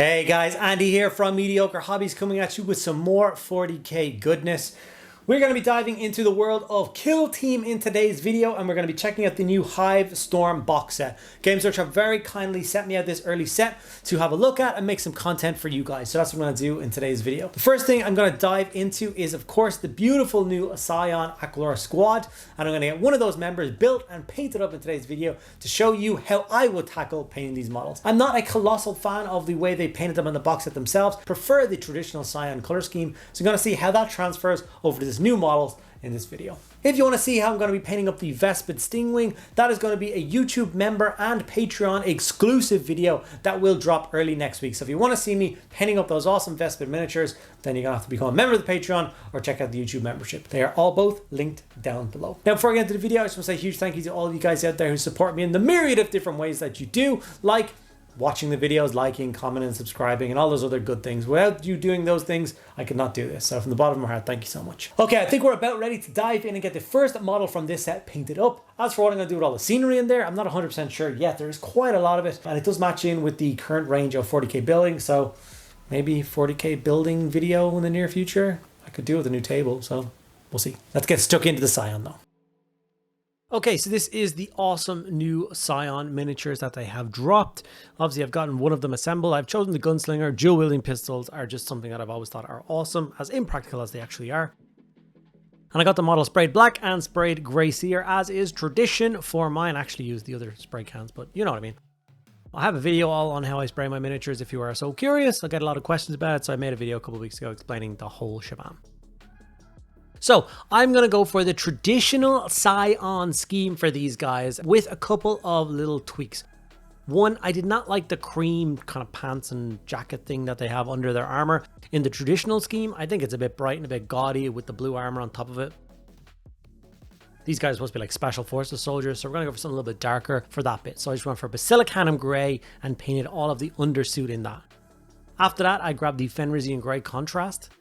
Hey guys, Andy here from Mediocre Hobbies coming at you with some more 40k goodness. We're going to be diving into the world of Kill Team in today's video, and we're going to be checking out the new HIVESTORM box set. GameSearch have very kindly sent me out this early set to have a look at and make some content for you guys. So that's what I'm going to do in today's video. The first thing I'm going to dive into is, of course, the beautiful new Scions Aquilons squad. And I'm going to get one of those members built and painted up in today's video to show you how I would tackle painting these models. I'm not a colossal fan of the way they painted them in the box set themselves. Prefer the traditional Scion color scheme. So I'm going to see how that transfers over to this new models in this video. If you want to see how I'm going to be painting up the Vespid Stingwing, that is going to be a YouTube member and Patreon exclusive video that will drop early next week. So if you want to see me painting up those awesome Vespid miniatures, then you're going to have to become a member of the Patreon or check out the YouTube membership. They are all both linked down below. Now, before I get into the video, I just want to say a huge thank you to all of you guys out there who support me in the myriad of different ways that you do, like watching the videos, liking, commenting, subscribing, and all those other good things. Without you doing those things, I could not do this. So from the bottom of my heart, thank you so much. Okay, I think we're about ready to dive in and get the first model from this set painted up. As for what I'm going to do with all the scenery in there, I'm not 100% sure yet. There is quite a lot of it, and it does match in with the current range of 40k building. So maybe 40k building video in the near future. I could do with a new table, so we'll see. Let's get stuck into the Scion though. Okay, so this is the awesome new Scion miniatures that they have dropped. Obviously, I've gotten one of them assembled. I've chosen the gunslinger. Dual wielding pistols are just something that I've always thought are awesome, as impractical as they actually are. And I got the model sprayed black and sprayed grey seer, as is tradition for mine. I actually used the other spray cans, but you know what I mean. I have a video all on how I spray my miniatures if you are so curious. I get a lot of questions about it, so I made a video a couple of weeks ago explaining the whole shebang. So I'm going to go for the traditional Scion scheme for these guys with a couple of little tweaks. One, I did not like the cream kind of pants and jacket thing that they have under their armor. In the traditional scheme, I think it's a bit bright and a bit gaudy with the blue armor on top of it. These guys are supposed to be like special forces soldiers, so we're going to go for something a little bit darker for that bit. So I just went for Basilicanum Grey and painted all of the undersuit in that. After that, I grabbed the Fenrisian Grey contrast,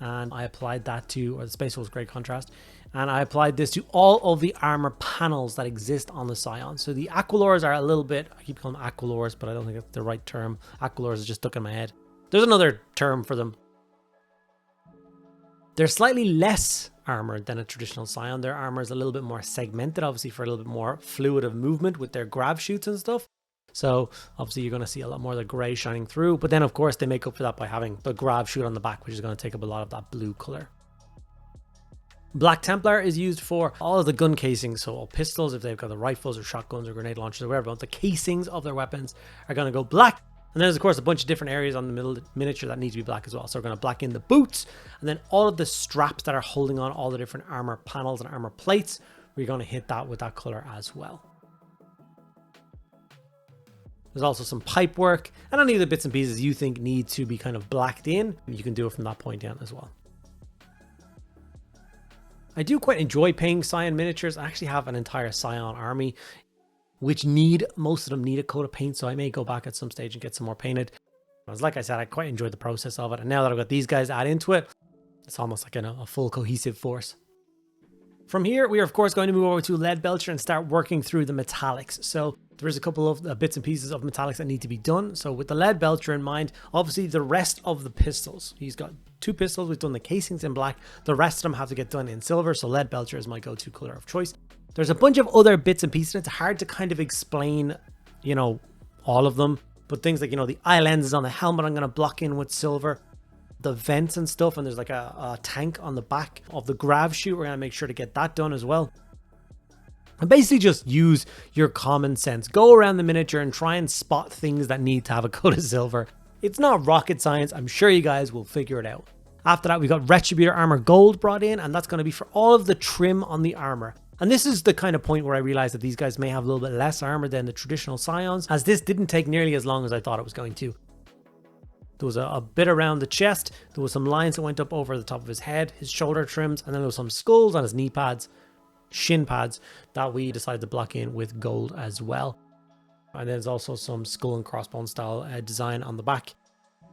and I applied that to, or the Space Wolves Grey contrast, and I applied this to all of the armor panels that exist on the Scion. So the Aquilors are a little bit, I keep calling them Aquilors, but I don't think it's the right term. Aquilors is just stuck in my head. There's another term for them. They're slightly less armored than a traditional Scion. Their armor is a little bit more segmented, obviously for a little bit more fluid of movement with their grav-chutes and stuff. So obviously you're going to see a lot more of the grey shining through, but then of course they make up for that by having the grav-chute on the back, which is going to take up a lot of that blue color. Black Templar is used for all of the gun casings, so all pistols, if they've got the rifles or shotguns or grenade launchers or whatever, the casings of their weapons are going to go black. And there's of course a bunch of different areas on the middle miniature that need to be black as well. So we're going to black in the boots, and then all of the straps that are holding on all the different armor panels and armor plates, we're going to hit that with that color as well. There's also some pipe work, and any of the bits and pieces you think need to be kind of blacked in, you can do it from that point down as well. I do quite enjoy painting Scion miniatures. I actually have an entire Scion army, which most of them need a coat of paint, so I may go back at some stage and get some more painted. As like I said, I quite enjoyed the process of it, and now that I've got these guys add into it, it's almost like a full cohesive force. From here, we are of course going to move over to Leadbelcher and start working through the metallics. So there is a couple of bits and pieces of metallics that need to be done. So with the Leadbelcher in mind, obviously the rest of the pistols, he's got 2 pistols, we've done the casings in black. The rest of them have to get done in silver, so Leadbelcher is my go-to color of choice. There's a bunch of other bits and pieces. It's hard to kind of explain, you know, all of them. But things like, you know, the eye lenses on the helmet, I'm going to block in with silver. The vents and stuff, and there's like a tank on the back of the grav-chute. We're going to make sure to get that done as well. And basically just use your common sense. Go around the miniature and try and spot things that need to have a coat of silver. It's not rocket science. I'm sure you guys will figure it out. After that, we've got Retributor Armor Gold brought in, and that's going to be for all of the trim on the armor. And this is the kind of point where I realized that these guys may have a little bit less armor than the traditional Scions, as this didn't take nearly as long as I thought it was going to. There was a bit around the chest, there was some lines that went up over the top of his head, his shoulder trims, and then there was some skulls on his knee pads, shin pads, that we decided to block in with gold as well. And there's also some skull and crossbone style design on the back,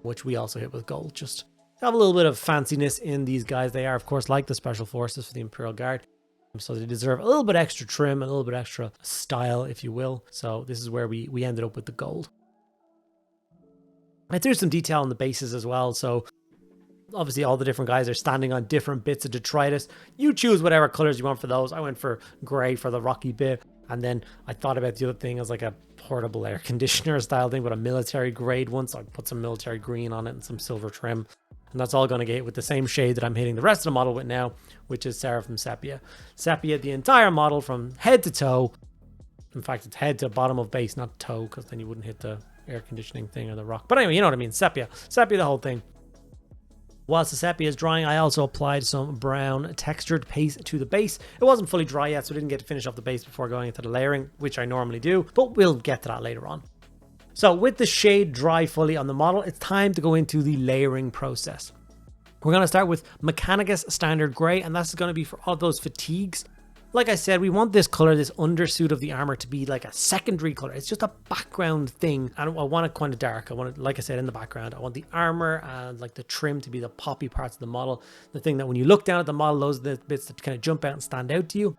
which we also hit with gold. Just have a little bit of fanciness in these guys. They are, of course, like the Special Forces for the Imperial Guard. So they deserve a little bit extra trim, a little bit extra style, if you will. So this is where we ended up with the gold. I threw some detail on the bases as well, so obviously all the different guys are standing on different bits of detritus. You choose whatever colors you want for those. I went for grey for the rocky bit, and then I thought about the other thing as like a portable air conditioner style thing with a military grade one, so I put some military green on it and some silver trim. And that's all going to get with the same shade that I'm hitting the rest of the model with now, which is Seraphim Sepia. Sepia, the entire model from head to toe. In fact, it's head to bottom of base, not toe, because then you wouldn't hit the air conditioning thing or the rock. But anyway, you know what I mean. Sepia. Sepia, the whole thing. Whilst the sepia is drying, I also applied some brown textured paste to the base. It wasn't fully dry yet, so I didn't get to finish off the base before going into the layering, which I normally do, but we'll get to that later on. So with the shade dry fully on the model, it's time to go into the layering process. We're going to start with Mechanicus Standard Grey, and that's going to be for all those fatigues. Like I said, we want this color, this undersuit of the armor, to be like a secondary color. It's just a background thing. And I want it kind of dark. I want it, like I said, in the background. I want the armor and like the trim to be the poppy parts of the model. The thing that when you look down at the model, those are the bits that kind of jump out and stand out to you.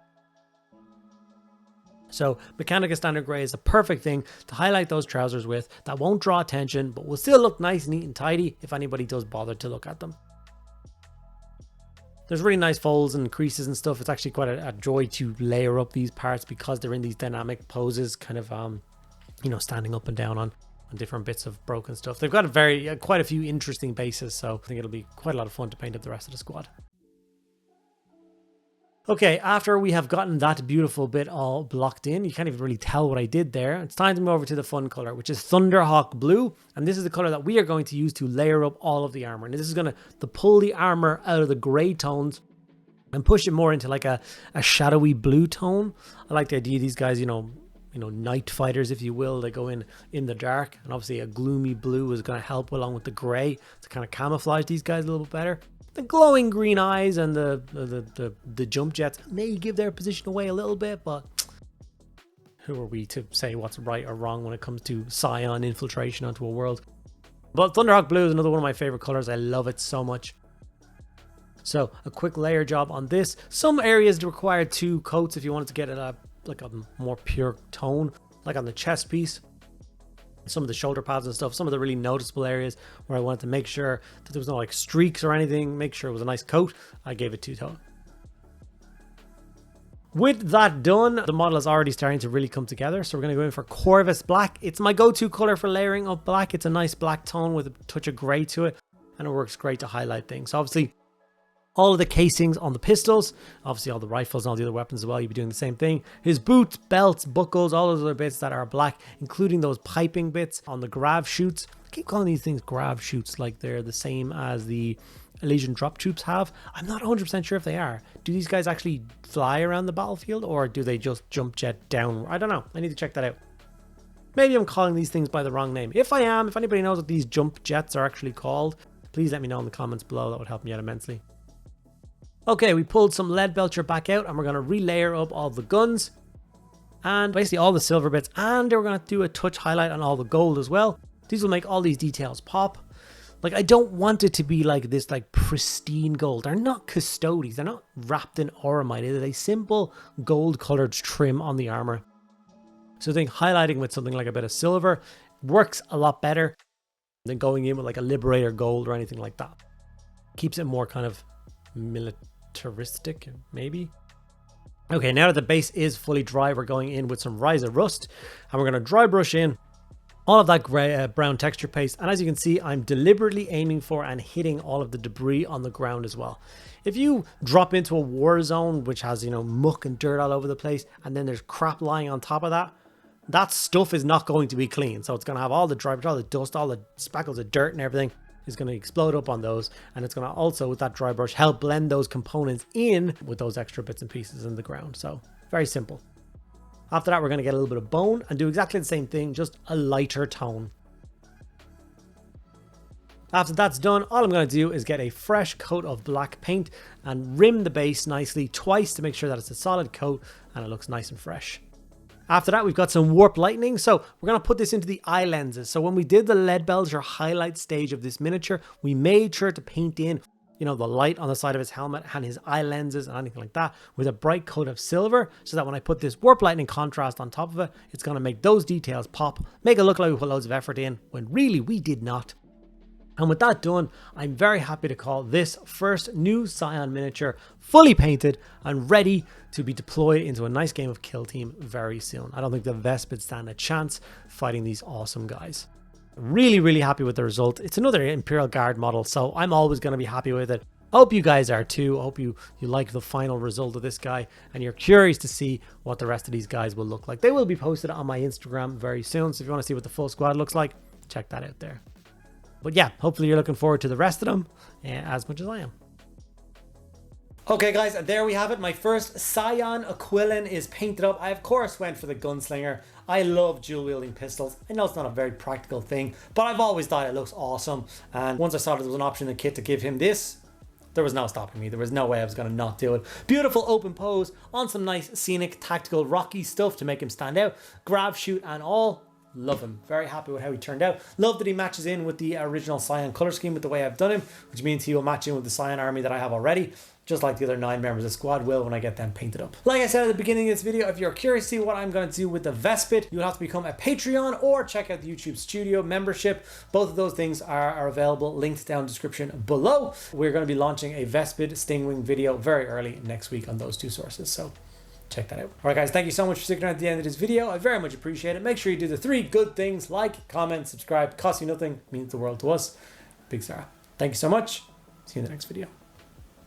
So Mechanicus Standard Grey is a perfect thing to highlight those trousers with. That won't draw attention, but will still look nice, neat and tidy if anybody does bother to look at them. There's really nice folds and creases and stuff. It's actually quite a joy to layer up these parts because they're in these dynamic poses, kind of, you know, standing up and down on different bits of broken stuff. They've got quite a few interesting bases, so I think it'll be quite a lot of fun to paint up the rest of the squad. Okay, after we have gotten that beautiful bit all blocked in, you can't even really tell what I did there. It's time to move over to the fun color, which is Thunderhawk Blue. And this is the color that we are going to use to layer up all of the armor. And this is going to pull the armor out of the gray tones and push it more into like a shadowy blue tone. I like the idea of these guys, you know, night fighters, if you will. They go in the dark, and obviously a gloomy blue is going to help along with the gray to kind of camouflage these guys a little bit better. The glowing green eyes and the jump jets may give their position away a little bit, but who are we to say what's right or wrong when it comes to Scion infiltration onto a world? But Thunderhawk Blue is another one of my favorite colors. I love it so much. So a quick layer job on this. Some areas require 2 coats if you wanted to get it like a more pure tone, like on the chest piece. Some of the shoulder pads and stuff, some of the really noticeable areas where I wanted to make sure that there was no like streaks or anything, make sure it was a nice coat, I gave it 2 tone. With that done, the model is already starting to really come together, so we're going to go in for Corvus Black. It's my go-to color for layering up black. It's a nice black tone with a touch of gray to it, and it works great to highlight things. So obviously, all of the casings on the pistols, obviously all the rifles and all the other weapons as well, you'll be doing the same thing. His boots, belts, buckles, all those other bits that are black, including those piping bits on the grav-chutes. I keep calling these things grav-chutes like they're the same as the Elysian drop troops have. I'm not 100% sure if they are. Do these guys actually fly around the battlefield, or do they just jump jet down? I don't know. I need to check that out. Maybe I'm calling these things by the wrong name. If I am, if anybody knows what these jump jets are actually called, please let me know in the comments below. That would help me out immensely. Okay, we pulled some lead belcher back out, and we're going to relayer up all the guns and basically all the silver bits, and we're going to do a touch highlight on all the gold as well. These will make all these details pop. Like, I don't want it to be like this like pristine gold. They're not custodies. They're not wrapped in auramite. It is a simple gold colored trim on the armor. So I think highlighting with something like a bit of silver works a lot better than going in with like a Liberator gold or anything like that. Keeps it more kind of militaristic, maybe. Okay, now that the base is fully dry, we're going in with some Ryza Rust, and we're going to dry brush in all of that gray, brown texture paste. And as you can see, I'm deliberately aiming for and hitting all of the debris on the ground as well. If you drop into a war zone which has, you know, muck and dirt all over the place, and then there's crap lying on top of that, that stuff is not going to be clean. So it's going to have all the dry, all the dust, all the speckles of dirt and everything is going to explode up on those. And it's going to also, with that dry brush, help blend those components in with those extra bits and pieces in the ground. So very simple. After that, we're going to get a little bit of bone and do exactly the same thing, just a lighter tone. After that's done, all I'm going to do is get a fresh coat of black paint and rim the base nicely twice to make sure that it's a solid coat and it looks nice and fresh. After that, we've got some warp lightning. So we're going to put this into the eye lenses. So when we did the lead belcher highlight stage of this miniature, we made sure to paint in you know, the light on the side of his helmet and his eye lenses and anything like that with a bright coat of silver, so that when I put this warp lightning contrast on top of it, it's going to make those details pop, make it look like we put loads of effort in, when really we did not. And with that done, I'm very happy to call this first new Scion miniature fully painted and ready to be deployed into a nice game of Kill Team very soon. I don't think the Vespid stand a chance fighting these awesome guys. Really, really happy with the result. It's another Imperial Guard model, so I'm always going to be happy with it. I hope you guys are too. I hope you like the final result of this guy and you're curious to see what the rest of these guys will look like. They will be posted on my Instagram very soon, so if you want to see what the full squad looks like, check that out there. But yeah, hopefully you're looking forward to the rest of them as much as I am. Okay guys, there we have it. My first Scion Aquilon is painted up. I of course went for the gunslinger. I love dual wielding pistols. I know it's not a very practical thing, but I've always thought it looks awesome. And once I saw there was an option in the kit to give him this, there was no stopping me. There was no way I was going to not do it. Beautiful open pose on some nice scenic, tactical, rocky stuff to make him stand out. Grav-chute and all. Love him. Very happy with how he turned out. Love that he matches in with the original Scion color scheme with the way I've done him, which means he will match in with the Scion army that I have already, just like the other 9 members of the squad will when I get them painted up. Like I said at the beginning of this video, if you're curious to see what I'm going to do with the Vespid, you'll have to become a Patreon or check out the YouTube Studio membership. Both of those things are available, linked down in the description below. We're going to be launching a Vespid Stingwing video very early next week on those 2 sources, so check that out. All right, guys, thank you so much for sticking around at the end of this video. I very much appreciate it. Make sure you do the 3 good things: like, comment, subscribe. Costs you nothing, means the world to us. Big Sarah. Thank you so much. See you in the next video.